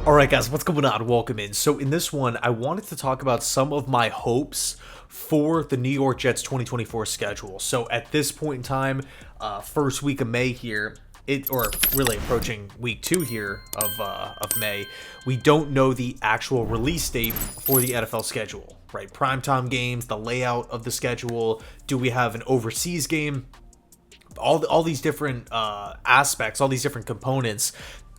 Alright guys, what's going on? Welcome in. So in this one, I wanted to talk about some of my hopes for the New York Jets 2024 schedule. So at this point in time, first week of May here, or really approaching week 2 here of May, we don't know the actual release date for the NFL schedule, right? Primetime games, the layout of the schedule, do we have an overseas game? All these different aspects, all these different components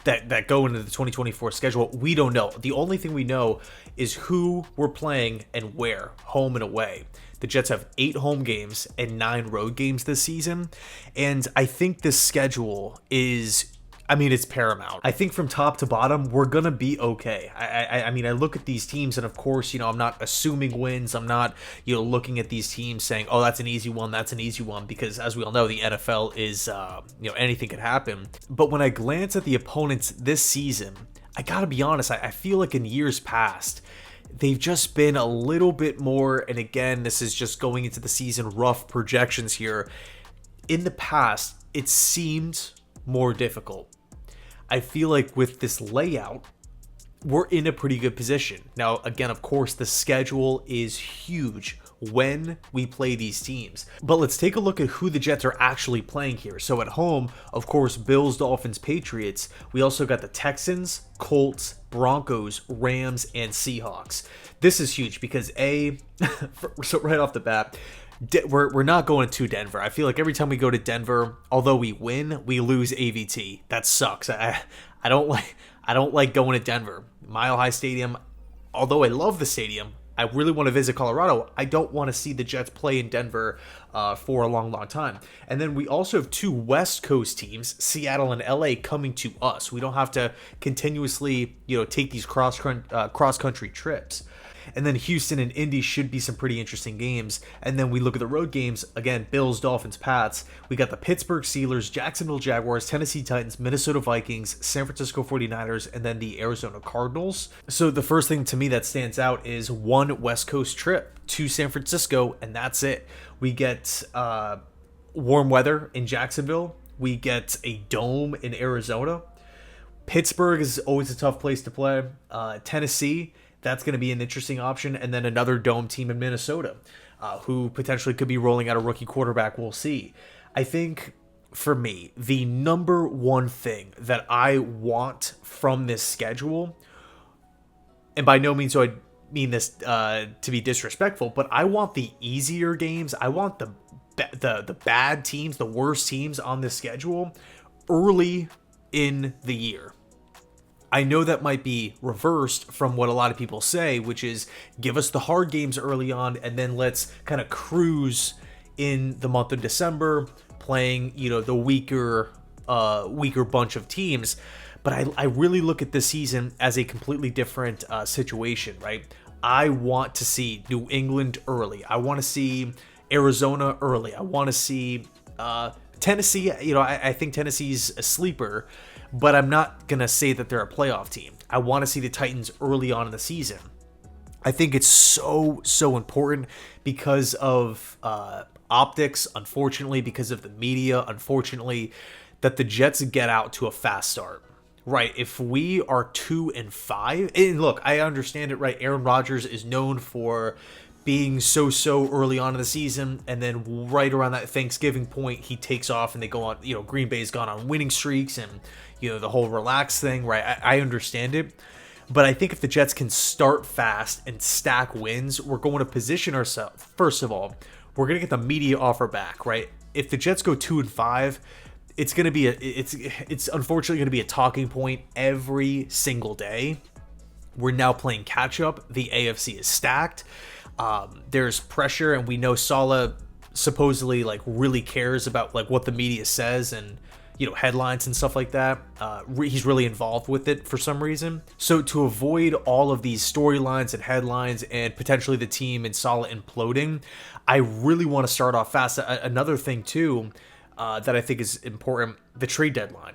that go into the 2024 schedule, we don't know. The only thing we know is who we're playing and where, home and away. The Jets have 8 home games and 9 road games this season, and I think this schedule is, it's paramount. I think from top to bottom, we're going to be okay. I mean, I look at these teams, and of course, I'm not assuming wins. I'm not, looking at these teams saying, oh, that's an easy one, that's an easy one, because as we all know, the NFL is, anything could happen. But when I glance at the opponents this season, I got to be honest, I feel like in years past, they've just been a little bit more, and again, this is just going into the season rough projections here. In the past, it seemed more difficult. I feel like with this layout, we're in a pretty good position. Now, again, of course, the schedule is huge when we play these teams. But let's take a look at who the Jets are actually playing here. So at home, of course, Bills, Dolphins, Patriots. We also got the Texans, Colts, Broncos, Rams, and Seahawks. This is huge because so right off the bat, we're not going to Denver. I feel like every time we go to Denver, although we win, we lose AVT. That sucks. I don't like going to Denver. Mile High Stadium, although I love the stadium, I really want to visit Colorado. I don't want to see the Jets play in Denver for a long, long time. And then we also have 2 West Coast teams, Seattle and LA, coming to us. We don't have to continuously, take these cross-country trips. And then Houston and Indy should be some pretty interesting games. And then we look at the road games. Again, Bills, Dolphins, Pats. We got the Pittsburgh Steelers, Jacksonville Jaguars, Tennessee Titans, Minnesota Vikings, San Francisco 49ers, and then the Arizona Cardinals. So the first thing to me that stands out is 1 West Coast trip to San Francisco, and that's it. We get warm weather in Jacksonville. We get a dome in Arizona. Pittsburgh is always a tough place to play. Tennessee, that's going to be an interesting option. And then another dome team in Minnesota, who potentially could be rolling out a rookie quarterback. We'll see. I think, for me, the number one thing that I want from this schedule, and by no means do I mean this to be disrespectful, but I want the easier games. I want the bad teams, the worst teams on this schedule early in the year. I know that might be reversed from what a lot of people say, which is give us the hard games early on and then let's kind of cruise in the month of December playing, the weaker bunch of teams. But I really look at this season as a completely different situation, right? I want to see New England early. I want to see Arizona early. I want to see Tennessee. I think Tennessee's a sleeper, but I'm not going to say that they're a playoff team. I want to see the Titans early on in the season. I think it's so important because of optics, unfortunately, because of the media, unfortunately, that the Jets get out to a fast start. Right, if we are 2-5, and look, I understand it, right? Aaron Rodgers is known for being so early on in the season, and then right around that Thanksgiving point, he takes off and they go on, Green Bay's gone on winning streaks and, the whole relax thing, right? I understand it. But I think if the Jets can start fast and stack wins, we're going to position ourselves. First of all, we're going to get the media offer back, right? If the Jets go 2-5, it's going to be it's unfortunately going to be a talking point every single day. We're now playing catch up. The AFC is stacked. There's pressure, and we know Saleh supposedly really cares about what the media says and headlines and stuff like that. He's really involved with it for some reason. So to avoid all of these storylines and headlines and potentially the team and Saleh imploding, I really want to start off fast. Another thing too that I think is important, the trade deadline.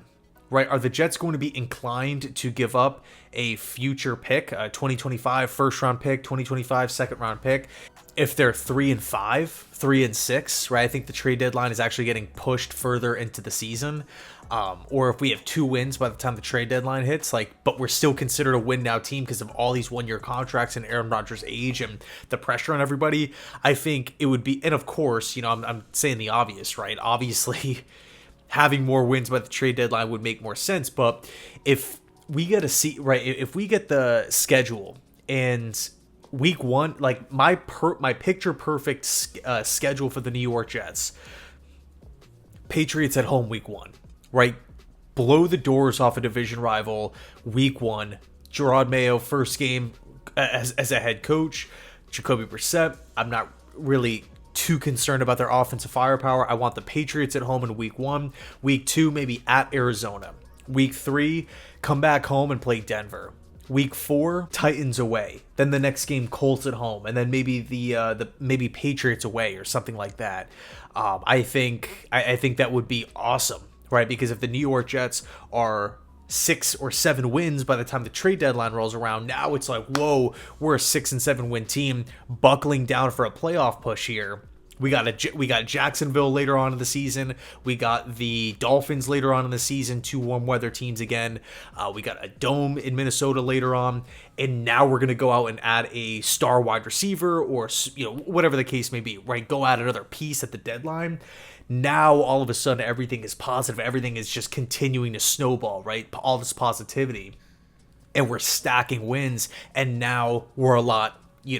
right? Are the Jets going to be inclined to give up a future pick, a 2025 first round pick, 2025 second round pick, if they're 3-5, 3-6, right? I think the trade deadline is actually getting pushed further into the season. Or if we have 2 wins by the time the trade deadline hits, but we're still considered a win now team because of all these 1-year contracts and Aaron Rodgers' age and the pressure on everybody. I think it would be, and of course, I'm saying the obvious, right? Obviously, having more wins by the trade deadline would make more sense. But if we get if we get the schedule and week 1, my picture perfect schedule for the New York Jets, Patriots at home week 1, right? Blow the doors off a division rival week 1. Gerard Mayo first game as a head coach. Jacoby Brissett, I'm not really too concerned about their offensive firepower. I want the Patriots at home in week 1. Week 2, maybe at Arizona. Week 3, come back home and play Denver. Week 4, Titans away. Then the next game, Colts at home, and then maybe the maybe Patriots away or something like that. I think that would be awesome, right? Because if the New York Jets are 6 or 7 wins by the time the trade deadline rolls around, now it's like, whoa, we're a 6 and 7 win team buckling down for a playoff push here. We got Jacksonville later on in the season. We got the Dolphins later on in the season, 2 warm weather teams again. We got a dome in Minnesota later on, and now we're gonna go out and add a star wide receiver or whatever the case may be. Right, go add another piece at the deadline. Now all of a sudden everything is positive. Everything is just continuing to snowball. Right, all this positivity, and we're stacking wins, and now we're a lot. What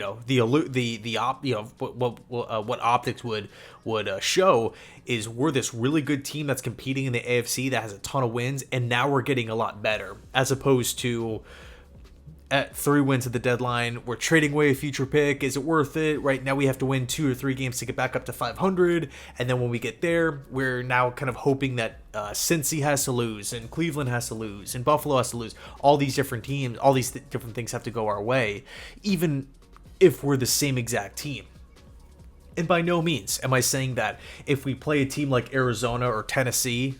optics would show is we're this really good team that's competing in the AFC that has a ton of wins, and now we're getting a lot better, as opposed to at 3 wins at the deadline, we're trading away a future pick. Is it worth it? Right now we have to win 2 or 3 games to get back up to 500, and then when we get there, we're now kind of hoping that Cincy has to lose, and Cleveland has to lose, and Buffalo has to lose. All these different teams, all these different things have to go our way, even if we're the same exact team. And by no means am I saying that if we play a team like Arizona or Tennessee,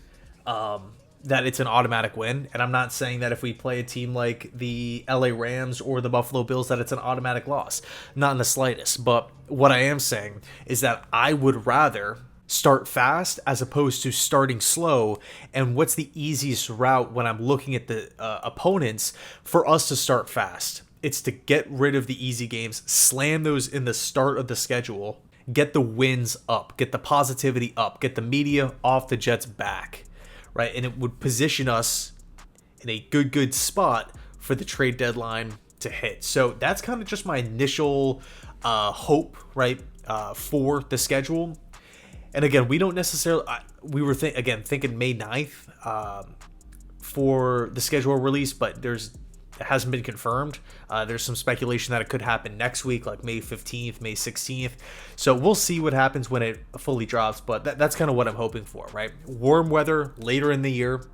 that it's an automatic win. And I'm not saying that if we play a team like the LA Rams or the Buffalo Bills that it's an automatic loss. Not in the slightest. But what I am saying is that I would rather start fast as opposed to starting slow. And what's the easiest route when I'm looking at the opponents for us to start fast? It's to get rid of the easy games, slam those in the start of the schedule, get the wins up, get the positivity up, get the media off the Jets' back, right? And it would position us in a good spot for the trade deadline to hit. So that's kind of just my initial hope, right, for the schedule. And again, we don't necessarily, we were thinking May 9th for the schedule release, but it hasn't been confirmed. There's some speculation that it could happen next week, like May 15th, May 16th. So we'll see what happens when it fully drops, but that's kind of what I'm hoping for, right? Warm weather later in the year,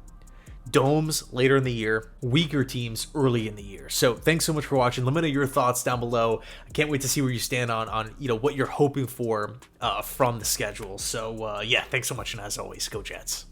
domes later in the year, weaker teams early in the year. So thanks so much for watching. Let me know your thoughts down below. I can't wait to see where you stand on what you're hoping for from the schedule. So yeah, thanks so much, and as always, go Jets.